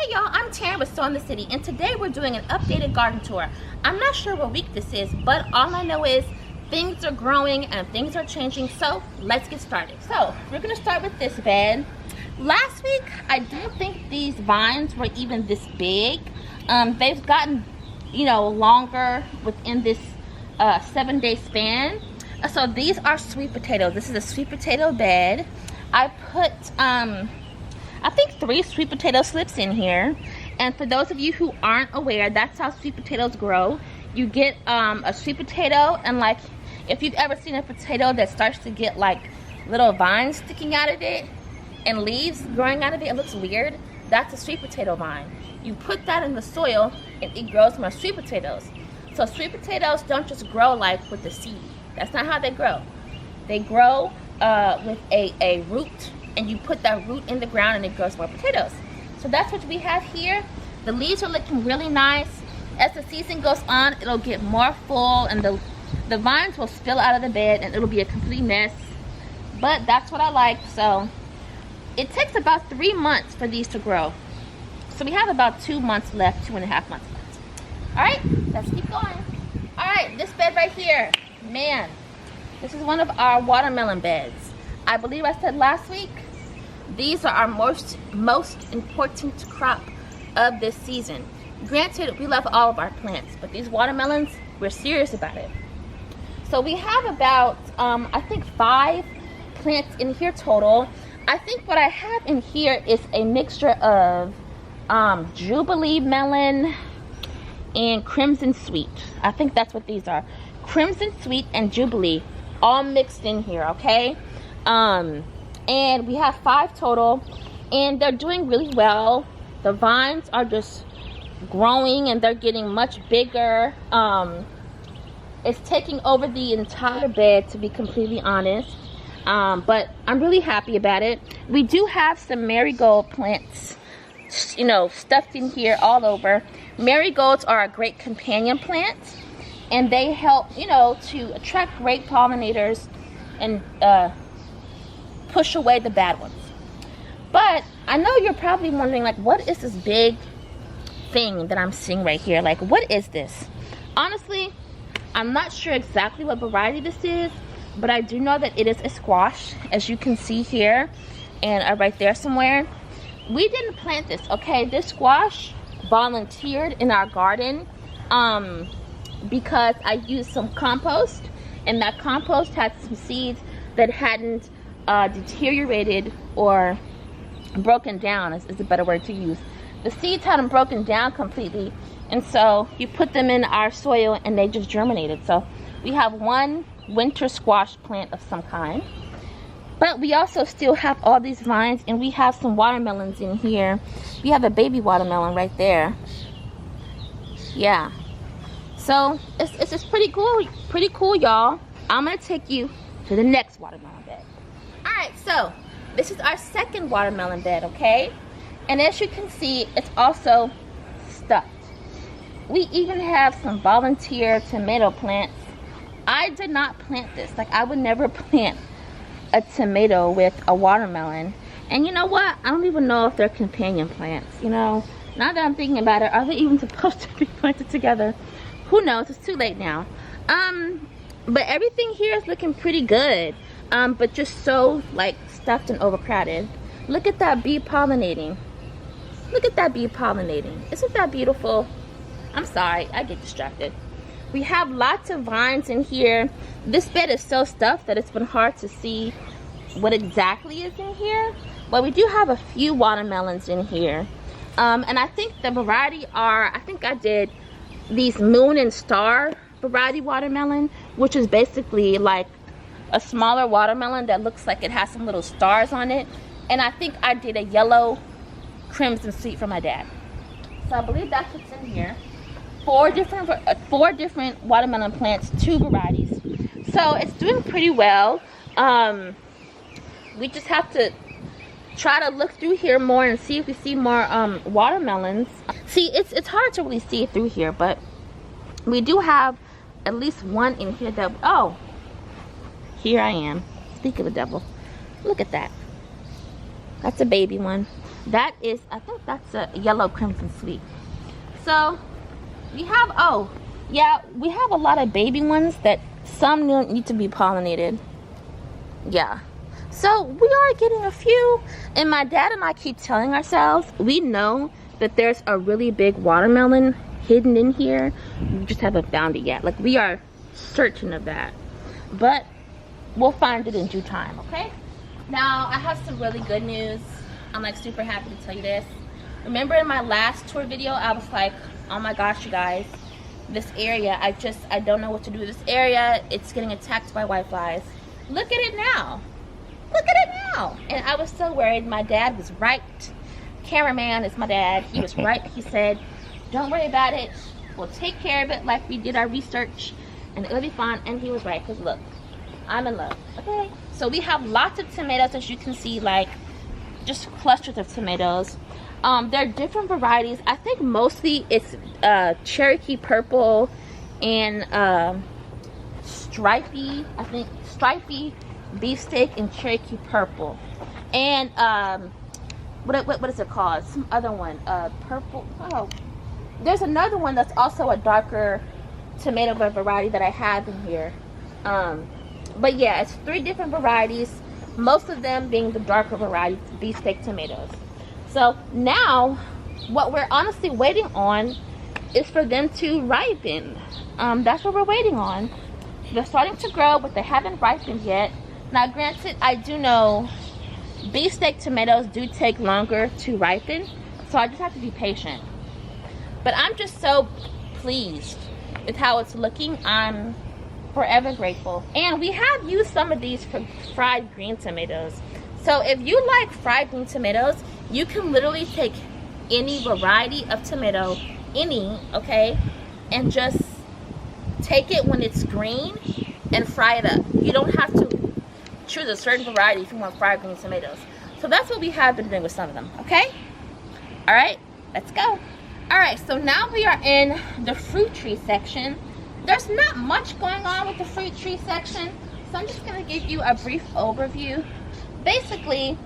y'all, I'm Taryn with Sowing the City, and today we're doing an updated garden tour. I'm not sure what week this is, but all I know is things are growing and things are changing, so let's get started. So we're gonna start with this bed. Last week, I don't think these vines were even this big. They've gotten, longer within this 7-day span. So these are sweet potatoes. This is a sweet potato bed. I put, I think 3 sweet potato slips in here. And for those of you who aren't aware, that's how sweet potatoes grow. You get a sweet potato, and like, if you've ever seen a potato that starts to get like little vines sticking out of it and leaves growing out of it, it looks weird. That's a sweet potato vine. You put that in the soil and it grows more sweet potatoes. So sweet potatoes don't just grow like with the seed. That's not how they grow. They grow with a root, and you put that root in the ground and it grows more potatoes. So that's what we have here. The leaves are looking really nice. As the season goes on, it'll get more full and the vines will spill out of the bed and it'll be a complete mess. But that's what I like. So it takes about 3 months for these to grow. So we have about 2 months left, 2.5 months left. All right, let's keep going. All right, this bed right here, man, this is one of our watermelon beds. I believe I said last week, these are our most important crop of this season. Granted, we love all of our plants, but these watermelons, we're serious about it. So we have about, I think 5 plants in here total. I think what I have in here is a mixture of Jubilee melon and Crimson Sweet. I think that's what these are. Crimson Sweet and Jubilee all mixed in here, okay? And we have 5 total, and they're doing really well. The vines are just growing and they're getting much bigger. It's taking over the entire bed, to be completely honest. But I'm really happy about it. We do have some marigold plants, stuffed in here all over. Marigolds are a great companion plant, and they help, to attract great pollinators and push away the bad ones. But I know you're probably wondering, like, what is this big thing that I'm seeing right here? Like, what is this? Honestly, I'm not sure exactly what variety this is, but I do know that it is a squash, as you can see here and right there somewhere. We didn't plant this, okay? This squash volunteered in our garden because I used some compost, and that compost had some seeds that hadn't deteriorated or broken down is a better word to use. The seeds hadn't broken down completely, and so you put them in our soil and they just germinated. So we have 1 winter squash plant of some kind, but we also still have all these vines, and we have some watermelons in here. We have a baby watermelon right there. Yeah, so it's just pretty cool, y'all. I'm gonna take you to the next watermelon bed. All right, so this is our second watermelon bed, okay? And as you can see, it's also stuffed. We even have some volunteer tomato plants. I did not plant this. Like, I would never plant a tomato with a watermelon. And you know what? I don't even know if they're companion plants, Now that I'm thinking about it, are they even supposed to be planted together? Who knows? It's too late now. But everything here is looking pretty good. But just so, like, stuffed and overcrowded. Look at that bee pollinating. Look at that bee pollinating. Isn't that beautiful? I'm sorry, I get distracted. We have lots of vines in here. This bed is so stuffed that it's been hard to see what exactly is in here. But we do have a few watermelons in here. And I think the variety are, I think I did these Moon and Star variety watermelon, which is basically like a smaller watermelon that looks like it has some little stars on it. And I think I did a yellow Crimson Sweet for my dad. So I believe that's what's in here. 4 different watermelon plants, 2 varieties. So it's doing pretty well. We just have to try to look through here more and see if we see more watermelons. See, it's hard to really see through here, but we do have at least 1 in here that, oh, here I am. Speak of the devil. Look at that. That's a baby one. That is, I think that's a yellow crimson sweet. So we have, oh yeah, we have a lot of baby ones that some need to be pollinated. Yeah, so we are getting a few, and my dad and I keep telling ourselves, we know that there's a really big watermelon hidden in here. We just haven't found it yet. Like, we are certain of that, but we'll find it in due time. Okay, now I have some really good news. I'm like super happy to tell you this. Remember in my last tour video, I was like, oh my gosh, you guys, this area, I don't know what to do with this area. It's getting attacked by whiteflies. Look at it now. Look at it now. And I was so worried. My dad was right. Cameraman is my dad. He was right. He said, don't worry about it. We'll take care of it like we did our research, and it'll be fine. And he was right, because look, I'm in love. Okay, so we have lots of tomatoes, as you can see, like just clusters of tomatoes. There are different varieties. I think mostly it's Cherokee Purple and Stripey. I think Stripey, Beefsteak, and Cherokee Purple. And what is it called? Some other one. Purple. Oh, there's another one that's also a darker tomato variety that I have in here. But yeah, it's 3 different varieties. Most of them being the darker variety, beefsteak tomatoes. So now, what we're honestly waiting on is for them to ripen. That's what we're waiting on. They're starting to grow, but they haven't ripened yet. Now, granted, I do know beefsteak tomatoes do take longer to ripen, so I just have to be patient. But I'm just so pleased with how it's looking. I'm forever grateful. And we have used some of these for fried green tomatoes. So if you like fried green tomatoes, you can literally take any variety of tomato, okay, and just take it when it's green and fry it up. You don't have to choose a certain variety if you want fried green tomatoes. So that's what we have been doing with some of them, okay? All right, let's go. All right, so now we are in the fruit tree section. There's not much going on with the fruit tree section, so I'm just gonna give you a brief overview. Basically,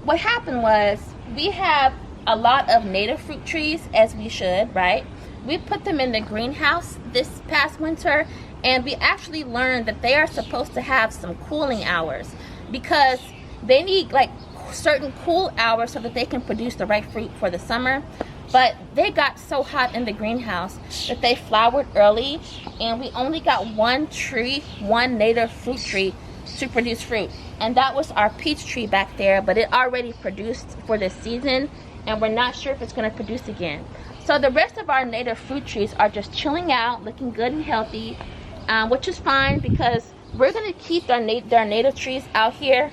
what happened was, we have a lot of native fruit trees, as we should, right? We put them in the greenhouse this past winter, and we actually learned that they are supposed to have some cooling hours, because they need like certain cool hours so that they can produce the right fruit for the summer. But they got so hot in the greenhouse that they flowered early, and we only got one native fruit tree to produce fruit, and that was our peach tree back there, but it already produced for this season, and we're not sure if it's going to produce again. So the rest of our native fruit trees are just chilling out, looking good and healthy, which is fine, because we're going to keep their native trees out here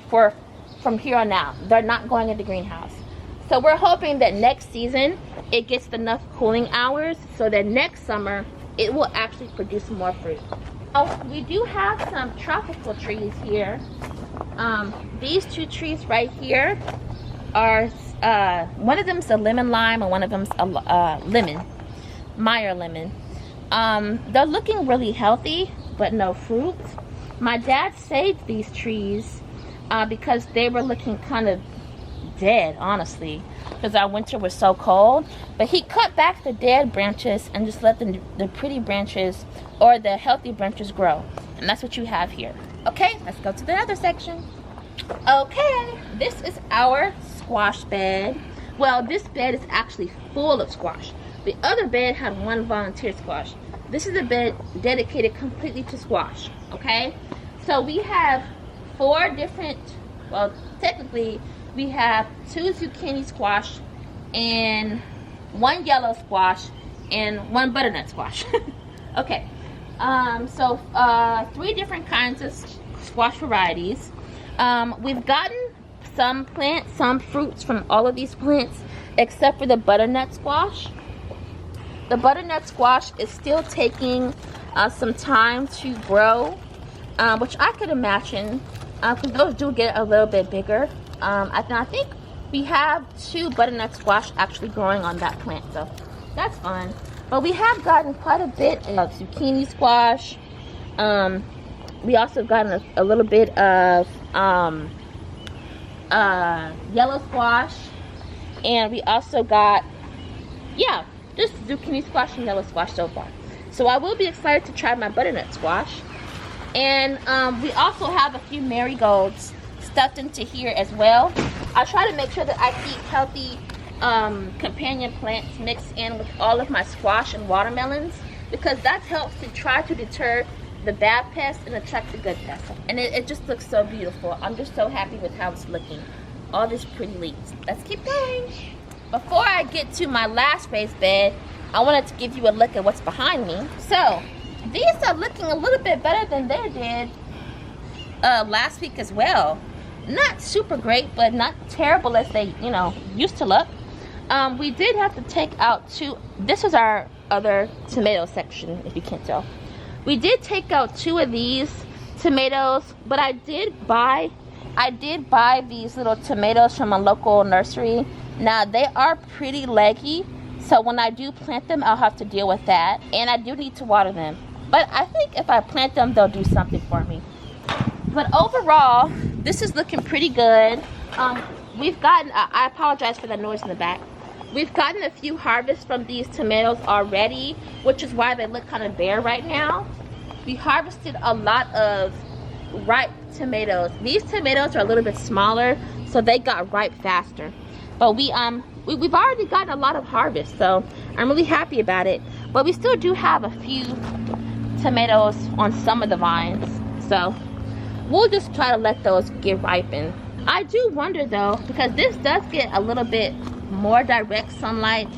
from here on out. They're not going in the greenhouse. So we're hoping that next season it gets enough cooling hours so that next summer it will actually produce more fruit. Oh, we do have some tropical trees here. These 2 trees right here are, one of them's a lemon lime and one of them's a lemon, Meyer lemon. They're looking really healthy, but no fruit. My dad saved these trees because they were looking kind of dead, honestly, because our winter was so cold. But he cut back the dead branches and just let the pretty branches, or the healthy branches, grow. And that's what you have here. Okay, let's go to the other section. Okay, this is our squash bed. Well, this bed is actually full of squash. The other bed had 1 volunteer squash. This is a bed dedicated completely to squash. Okay, so we have 4 different, well, technically we have 2 zucchini squash and 1 yellow squash and 1 butternut squash. Okay, so 3 different kinds of squash varieties. We've gotten some plants, some fruits from all of these plants, except for the butternut squash. The butternut squash is still taking some time to grow, which I could imagine, because those do get a little bit bigger. I think we have 2 butternut squash actually growing on that plant, so that's fun. But we have gotten quite a bit of zucchini squash. We also have gotten a little bit of yellow squash, And we also got, yeah, just zucchini squash and yellow squash so far. So I will be excited to try my butternut squash. And we also have a few marigolds stuffed into here as well. I try to make sure that I keep healthy companion plants mixed in with all of my squash and watermelons, because that helps to try to deter the bad pests and attract the good pests. And it just looks so beautiful. I'm just so happy with how it's looking. All these pretty leaves. Let's keep going. Before I get to my last raised bed, I wanted to give you a look at what's behind me. So these are looking a little bit better than they did last week as well. Not super great, but not terrible as they, you know, used to look. We did have to take out two. This is our other tomato section, if you can't tell. We did take out 2 of these tomatoes, but I did buy these little tomatoes from a local nursery. Now they are pretty leggy, so when I do plant them, I'll have to deal with that, and I do need to water them. But I think if I plant them, they'll do something for me. But overall, this is looking pretty good. We've gotten, I apologize for the noise in the back. We've gotten a few harvests from these tomatoes already, which is why they look kind of bare right now. We harvested a lot of ripe tomatoes. These tomatoes are a little bit smaller, so they got ripe faster. But we've already gotten a lot of harvest, so I'm really happy about it. But we still do have a few tomatoes on some of the vines, so we'll just try to let those get ripened. I do wonder though, because this does get a little bit more direct sunlight,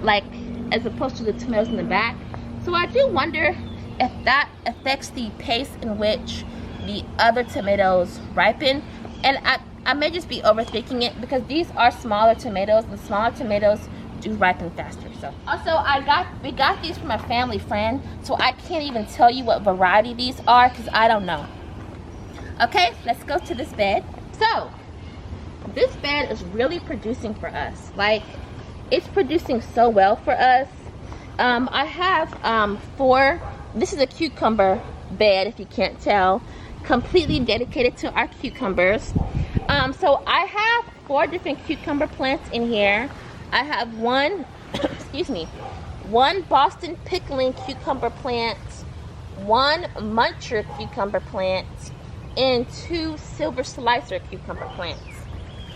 like as opposed to the tomatoes in the back. So I do wonder if that affects the pace in which the other tomatoes ripen. And I may just be overthinking it, because these are smaller tomatoes, and smaller tomatoes do ripen faster. So also we got these from a family friend, so I can't even tell you what variety these are because I don't know. Okay, let's go to this bed. So this bed is really producing for us. Like, it's producing so well for us. I have 4, this is a cucumber bed, if you can't tell, completely dedicated to our cucumbers. So I have 4 different cucumber plants in here. I have one excuse me, 1 Boston pickling cucumber plant, 1 muncher cucumber plant, and 2 silver slicer cucumber plants.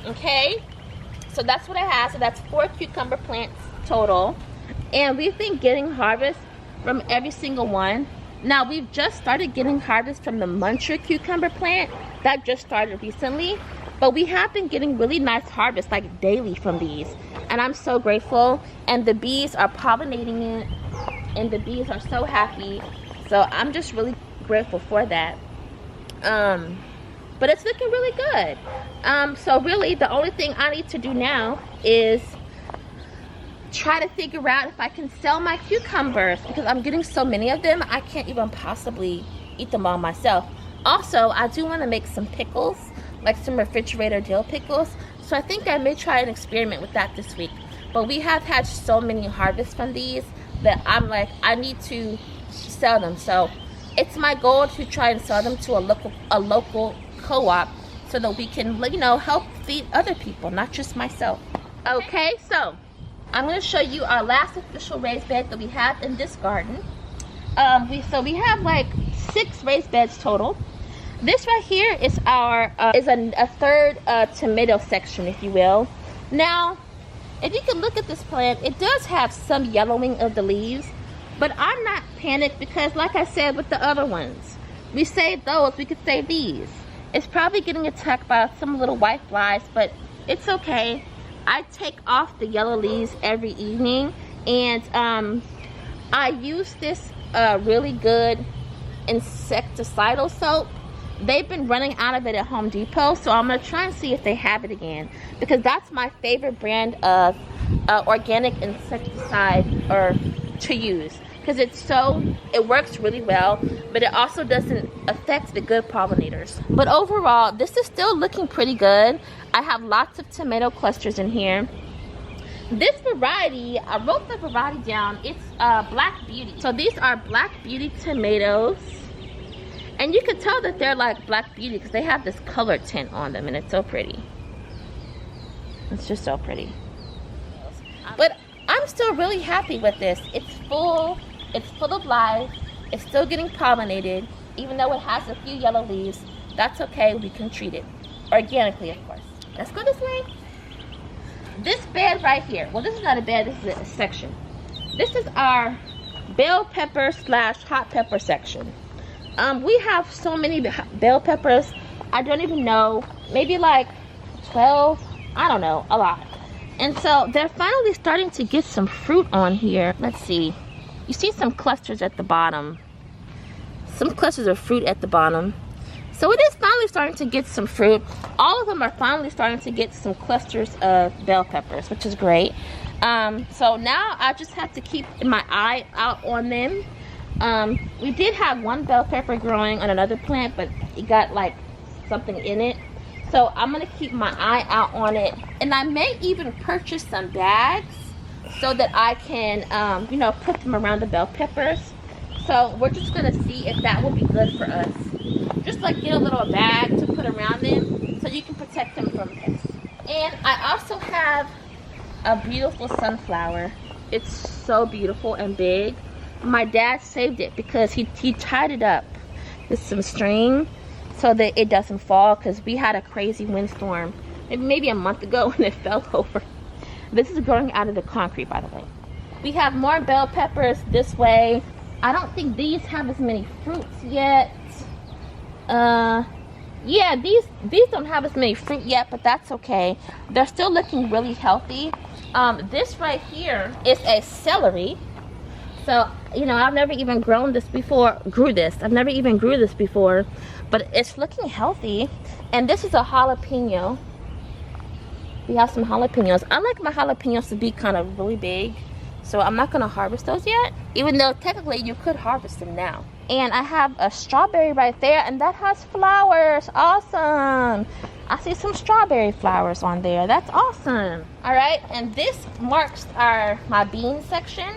Okay, so that's what I have. So that's 4 cucumber plants total, and we've been getting harvest from every single one. Now we've just started getting harvest from the muncher cucumber plant that just started recently, but we have been getting really nice harvest like daily from these, and I'm so grateful. And the bees are pollinating it, and the bees are so happy, so I'm just really grateful for that. But it's looking really good. So really the only thing I need to do now is try to figure out if I can sell my cucumbers, because I'm getting so many of them I can't even possibly eat them all myself. Also, I do want to make some pickles, like some refrigerator dill pickles, so I think I may try an experiment with that this week. But we have had so many harvests from these that I'm like, I need to sell them. So it's my goal to try and sell them to a local co-op, so that we can, you know, help feed other people, not just myself. Okay, so I'm going to show you our last official raised bed that we have in this garden. We have like 6 raised beds total. This right here is our a third tomato section, if you will. Now, if you can look at this plant, it does have some yellowing of the leaves, but I'm not panicked, because like I said with the other ones, we saved those, we could save these. It's probably getting attacked by some little white flies, but it's okay. I take off the yellow leaves every evening, and I use this really good insecticidal soap. They've been running out of it at Home Depot, so I'm gonna try and see if they have it again, because that's my favorite brand of organic insecticide to use, because it works really well, but it also doesn't affect the good pollinators. But overall, this is still looking pretty good. I have lots of tomato clusters in here. This variety, I wrote the variety down, it's Black Beauty. So these are Black Beauty tomatoes, and you can tell that they're like Black Beauty because they have this color tint on them, and it's so pretty. It's just so pretty. But I'm still really happy with this. It's full of life. It's still getting pollinated, even though it has a few yellow leaves. That's okay, we can treat it organically, of course. Let's go this way. This bed right here, well, this is not a bed, this is a section. This is our bell pepper / hot pepper section. We have so many bell peppers, I don't even know, maybe like 12, I don't know, a lot. And so they're finally starting to get some fruit on here. Let's see. You see some clusters at the bottom. Some clusters of fruit at the bottom. So it is finally starting to get some fruit. All of them are finally starting to get some clusters of bell peppers, which is great. So now I just have to keep my eye out on them. We did have one bell pepper growing on another plant, but it got like something in it. So I'm gonna keep my eye out on it, and I may even purchase some bags so that I can, you know, put them around the bell peppers. So we're just gonna see if that will be good for us. Just like get a little bag to put around them so you can protect them from pests. And I also have a beautiful sunflower. It's so beautiful and big. My dad saved it because he tied it up with some string so that it doesn't fall, because we had a crazy windstorm maybe a month ago and it fell over. This is growing out of the concrete, by the way. We have more bell peppers this way. I don't think these have as many fruits yet. Yeah, these don't have as many fruit yet, but that's okay. They're still looking really healthy. This right here is a celery. So, you know, I've never even grew this before, but it's looking healthy. And this is a jalapeno. We have some jalapenos. I like my jalapenos to be kind of really big, so I'm not gonna harvest those yet, even though technically you could harvest them now. And I have a strawberry right there, and that has flowers. Awesome. I see some strawberry flowers on there. That's awesome. All right, and this marks my bean section.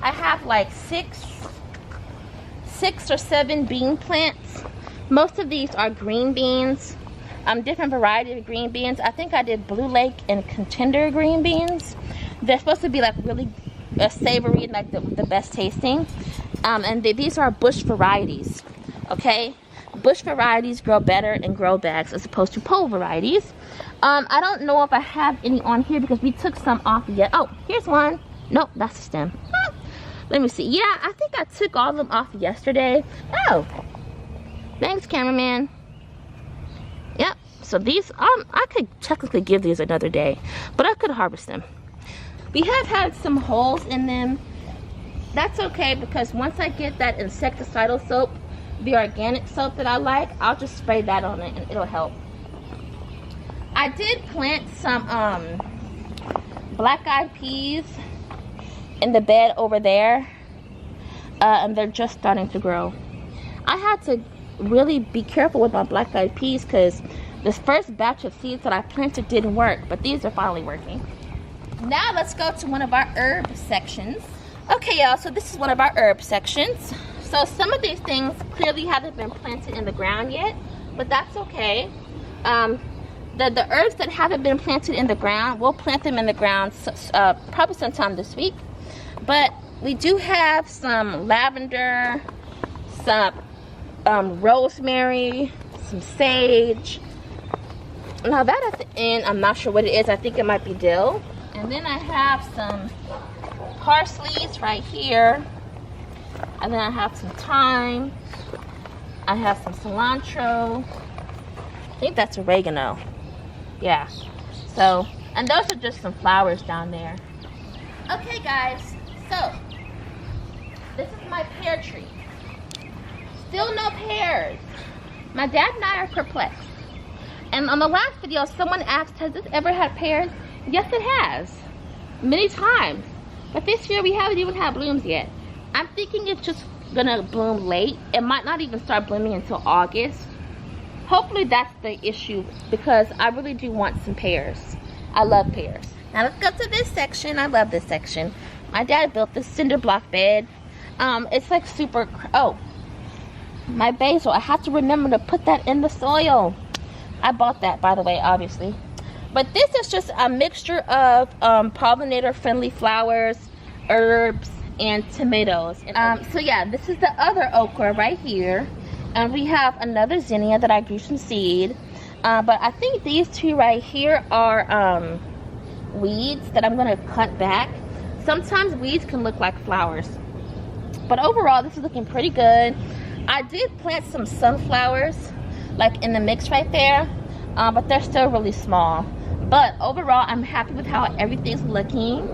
I have like six or seven bean plants. Most of these are green beans, different variety of green beans. I think I did Blue Lake and Contender green beans. They're supposed to be like really savory and like the best tasting. And these are bush varieties, okay? Bush varieties grow better in grow bags as opposed to pole varieties. I don't know if I have any on here because we took some off yet. Oh, here's one. Nope, that's the stem. Let me see. Yeah, I think I took all of them off yesterday. Oh, thanks, cameraman. Yep, so these, I could technically give these another day, but I could harvest them. We have had some holes in them. That's okay, because once I get that insecticidal soap, the organic soap that I like, I'll just spray that on it and it'll help. I did plant some black-eyed peas in the bed over there, and they're just starting to grow. I had to really be careful with my black-eyed peas because this first batch of seeds that I planted didn't work, but these are finally working. Now let's go to one of our herb sections. Okay, y'all, so this is one of our herb sections. So some of these things clearly haven't been planted in the ground yet, but that's okay. The herbs that haven't been planted in the ground, we'll plant them in the ground probably sometime this week. But we do have some lavender, some rosemary, some sage. Now that at the end, I'm not sure what it is. I think it might be dill. And then I have some parsleys right here. And then I have some thyme. I have some cilantro. I think that's oregano. Yeah. So, and those are just some flowers down there. Okay, guys. So, this is my pear tree. Still no pears. My dad and I are perplexed. And on the last video, someone asked, has this ever had pears? Yes, it has. Many times. But this year, we haven't even had blooms yet. I'm thinking it's just gonna bloom late. It might not even start blooming until August. Hopefully that's the issue, because I really do want some pears. I love pears. Now let's go to this section. I love this section. My dad built this cinder block bed. It's like super, oh, my basil. I have to remember to put that in the soil. I bought that, by the way, obviously. But this is just a mixture of pollinator-friendly flowers, herbs, and tomatoes. So yeah, this is the other okra right here. And we have another zinnia that I grew some seed. But I think these two right here are weeds that I'm gonna cut back. Sometimes weeds can look like flowers. But overall, this is looking pretty good. I did plant some sunflowers, like in the mix right there, but they're still really small. But overall, I'm happy with how everything's looking.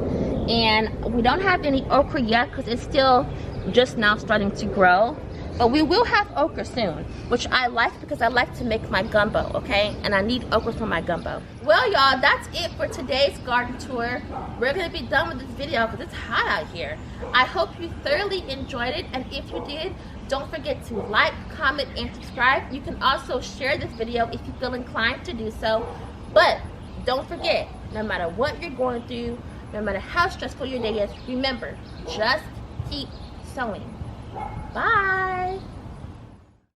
And we don't have any okra yet because it's still just now starting to grow. But we will have okra soon, which I like because I like to make my gumbo, okay? And I need okra for my gumbo. Well, y'all, that's it for today's garden tour. We're gonna be done with this video because it's hot out here. I hope you thoroughly enjoyed it, and if you did, don't forget to like, comment, and subscribe. You can also share this video if you feel inclined to do so. But don't forget, no matter what you're going through, no matter how stressful your day is, remember, just keep sowing. Bye.